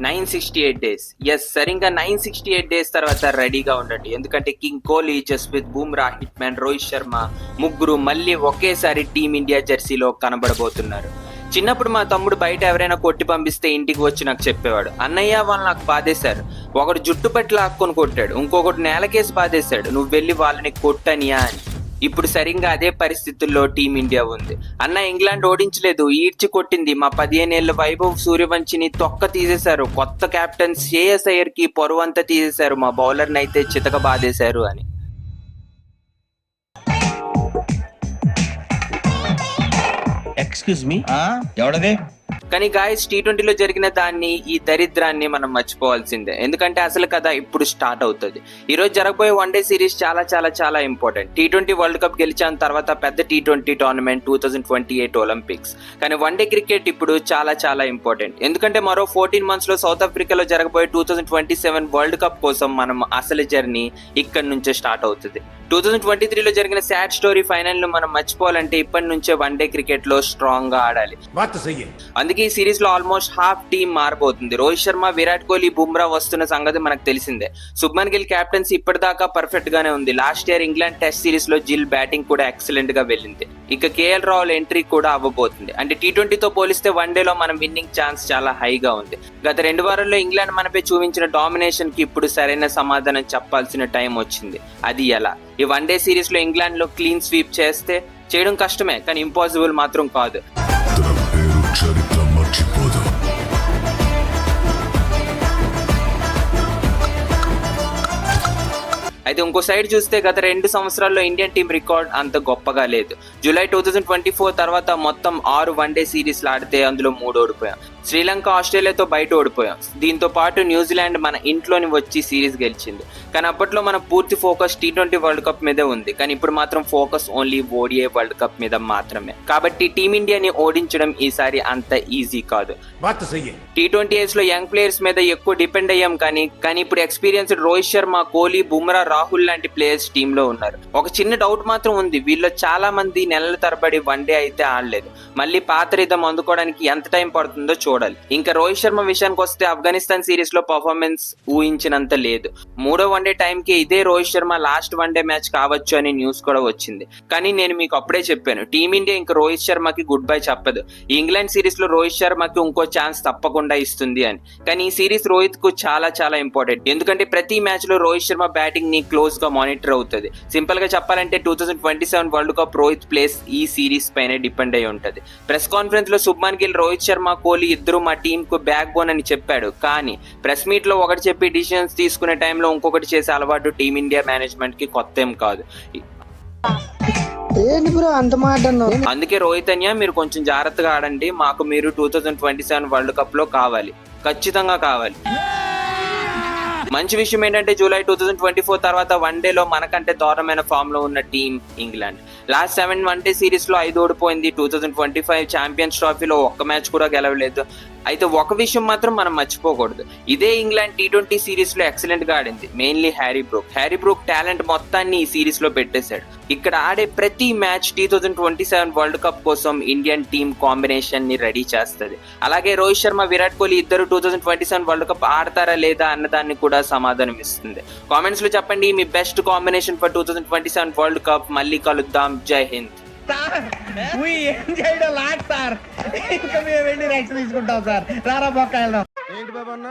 968 days. Yes sir, ఇంకా 968 days తర్వాత రెడీగా ఉండండి. ఎందుకంటే king Kohli, Jasprit Bumrah, hit man Rohit Sharma ముగ్గురు మళ్ళీ ఒకేసారి టీమిండియా జెర్సీలో కనబడబోతున్నారు. చిన్నప్పుడు మా తమ్ముడు బయట ఎవరైనా కొట్టి పంపిస్తే ఇంటికి వచ్చి నాకు చెప్పేవాడు, అన్నయ్య వాళ్ళు నాకు బాధేశారు, ఒకడు జుట్టు పట్టి లాక్కొని కొట్టాడు, ఇంకొకటి నేలకేసి బాధేశాడు, నువ్వు వెళ్ళి వాళ్ళని కొట్టనియా అని. ఇప్పుడు సరిగ్గా అదే పరిస్థితుల్లో టీమిండియా ఉంది. అన్న ఇంగ్లాండ్ ఓడించలేదు, ఈడ్చి కొట్టింది. మా 15 ఏళ్ల వైభవ్ సూర్యవంశిని తొక్క తీసేశారు, కొత్త కెప్టెన్ శ్రేయస్ అయ్యర్ కి పొరువంతా తీసేశారు, మా బౌలర్ని అయితే చితక బాధేశారు అని. ఎక్స్క్యూజ్ మీ, ఎవడదే? కానీ గాయస్, T20లో జరిగిన దాన్ని, ఈ దరిద్రాన్ని మనం మర్చిపోవాల్సిందే. ఎందుకంటే అసలు కథ ఇప్పుడు స్టార్ట్ అవుతుంది. ఈ రోజు జరగబోయే వన్డే సిరీస్ చాలా చాలా చాలా ఇంపార్టెంట్. T20 వరల్డ్ కప్ గెలిచిన తర్వాత పెద్ద T20 టోర్నమెంట్ 2028 ఒలింపిక్స్. కానీ వన్డే క్రికెట్ ఇప్పుడు చాలా చాలా ఇంపార్టెంట్. ఎందుకంటే మరో 14 months లో సౌత్ ఆఫ్రికాలో జరగబోయే 2027 వరల్డ్ కప్ కోసం మనం అసలు జర్నీ ఇక్కడి నుంచే స్టార్ట్ అవుతుంది. 2023లో జరిగిన సాడ్ స్టోరీ ఫైనల్ ను మనం మర్చిపోవాలంటే ఇప్పటి నుంచే వన్డే క్రికెట్ లో స్ట్రాంగ్ గా ఆడాలి. అందుకే ఈ సిరీస్ లో ఆల్మోస్ట్ హాఫ్ టీమ్ మారబోతుంది. రోహిత్ శర్మ, విరాట్ కోహ్లీ, బుమ్రా వస్తున్న సంగతి మనకు తెలిసిందే. శుభ్మన్ గిల్ కెప్టెన్సీ ఇప్పటిదాకా పర్ఫెక్ట్ గానే ఉంది. Last year England test series లో జిల్ బ్యాటింగ్ కూడా ఎక్సలెంట్ గా వెళ్ళింది. ఇక కేఎల్ రాహుల్ ఎంట్రీ కూడా అవ్వబోతుంది. అంటే T20తో పోలిస్తే వన్డేలో మనం విన్నింగ్ ఛాన్స్ చాలా హైగా ఉంది. గత 2 వారాల్లో ఇంగ్లాండ్ మనపై చూపించిన డామినేషన్ కి ఇప్పుడు సరైన సమాధానం చెప్పాల్సిన టైం వచ్చింది. అది ఎలా? ఈ వన్డే సిరీస్ లో ఇంగ్లాండ్ లో క్లీన్ స్వీప్ చేస్తే చేయడం కష్టమే, కానీ ఇంపాసిబుల్ మాత్రం కాదు. అయితే ఇంకో సైడ్ చూస్తే గత 2 సంవత్సరాల్లో ఇండియన్ టీం రికార్డ్ అంత గొప్పగా లేదు. జూలై 2024 తర్వాత మొత్తం 6 వన్డే సిరీస్లు ఆడితే అందులో 3 ఓడిపోయాం. శ్రీలంక, ఆస్ట్రేలియాతో బయట ఓడిపోయాం. దీంతో పాటు న్యూజిలాండ్ మన ఇంట్లోని వచ్చి సిరీస్ గెలిచింది. కానీ అప్పట్లో మన పూర్తి ఫోకస్ T20 వరల్డ్ కప్ మీదే ఉంది. కానీ ఇప్పుడు మాత్రం focus only ODI world cup మీద మాత్రమే. కాబట్టి టీమిండియాని ఓడించడం ఈసారి అంత ఈజీ కాదు. T20s లో యంగ్ ప్లేయర్స్ మీద ఎక్కువ డిపెండ్ అయ్యాం. కానీ ఇప్పుడు ఎక్స్పీరియన్స్డ్ రోహిత్ శర్మ, కోహ్లీ, బుమ్రా, రాహుల్ లాంటి ప్లేయర్స్ టీమ్ లో ఉన్నారు. ఒక చిన్న డౌట్ మాత్రం ఉంది, వీళ్ళలో చాలా మంది నెలల తరబడి వన్డే అయితే ఆడలేదు. మళ్ళీ పాత రిధం అందుకోవడానికి ఎంత టైం పడుతుందో చూడాలి. ఇంకా రోహిత్ శర్మ విషయానికి వస్తే ఆఫ్ఘనిస్తాన్ సిరీస్ లో పర్ఫార్మెన్స్ ఊహించినంత లేదు. 3వ వన్డే టైం కి ఇదే Rohit Sharma last one day match కావచ్చు అని న్యూస్ కూడా వచ్చింది. కానీ నేను మీకు అప్పుడే చెప్పాను, టీమిండియా ఇంకా రోహిత్ శర్మకి గుడ్ బై చెప్పదు. ఈ ఇంగ్లాండ్ సిరీస్ లో రోహిత్ శర్మకి ఇంకో ఛాన్స్ తప్పకుండా ఇస్తుంది అని. కానీ ఈ సిరీస్ రోహిత్ కు చాలా చాలా ఇంపార్టెంట్. ఎందుకంటే ప్రతి మ్యాచ్ లో రోహిత్ శర్మ బ్యాటింగ్ ని క్లోజ్ గా మానిటర్ అవుతుంది. సింపుల్ గా చెప్పాలంటే 2027 వరల్డ్ కప్ రోహిత్ ప్లేస్ ఈ సిరీస్ పైనే డిపెండ్ అయి ఉంటది. ప్రెస్ కాన్ఫరెన్స్ లో శుభ్మన్ గిల్, రోహిత్ శర్మ, కోహ్లీ ఇద్దరు మా టీమ్ కు బ్యాక్ బోన్ అని చెప్పాడు. కానీ ప్రెస్ మీట్ లో ఒకటి చెప్పి డిసిషన్స్ తీసుకునే టైంలో ఇంకొకటి చేసే అలవాటు టీమిండియా మేనేజ్మెంట్ కి కొత్త ఏం కాదు. అందుకే రోహిత్ అన్య, మీరు కొంచెం జాగ్రత్తగా ఆడండి. మాకు మీరు 2027 వరల్డ్ కప్ లో కావాలి, ఖచ్చితంగా కావాలి. మంచి విషయం ఏంటంటే జూలై 2024 తర్వాత వన్డేలో మనకంటే దారుణమైన ఫామ్ లో ఉన్న team England. Last 7 one day series లో 5 ఓడిపోయింది. 2025 ఛాంపియన్స్ ట్రోఫీలో ఒక్క మ్యాచ్ కూడా గెలవలేదు. అయితే ఒక విషయం మాత్రం మనం మర్చిపోకూడదు, ఇదే ఇంగ్లాండ్ T20 సిరీస్ లో ఎక్సలెంట్ గా ఆడింది. మెయిన్లీ హ్యారీ బ్రూక్ టాలెంట్ మొత్తాన్ని ఈ సిరీస్ లో పెట్టేశాడు. ఇక్కడ ఆడే ప్రతి మ్యాచ్ 2027 వరల్డ్ కప్ కోసం ఇండియన్ టీమ్ కాంబినేషన్ ని రెడీ చేస్తుంది. అలాగే రోహిత్ శర్మ, విరాట్ కోహ్లీ ఇద్దరు 2027 వరల్డ్ కప్ ఆడతారా లేదా అన్నదాన్ని కూడా సమాధానం ఇస్తుంది. కామెంట్స్ లో చెప్పండి మీ best combination for 2027 world cup. మళ్ళీ కలుద్దాం. జై హింద్. ఇంకా మేము వెళ్ళి రైట్స్ తీసుకుంటాం సార్. రారా బొక్క వెళ్దాం. ఏంటి బాబా అన్న